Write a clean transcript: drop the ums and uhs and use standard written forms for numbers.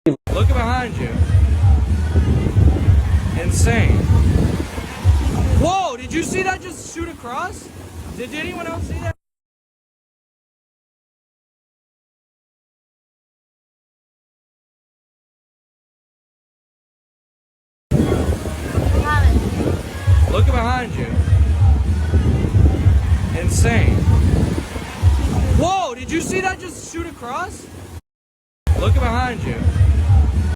Look behind you. Insane. Whoa, did you see that just shoot across? Did anyone else see that? Look behind you. Insane. Whoa, did you see that just shoot across? Look behind you.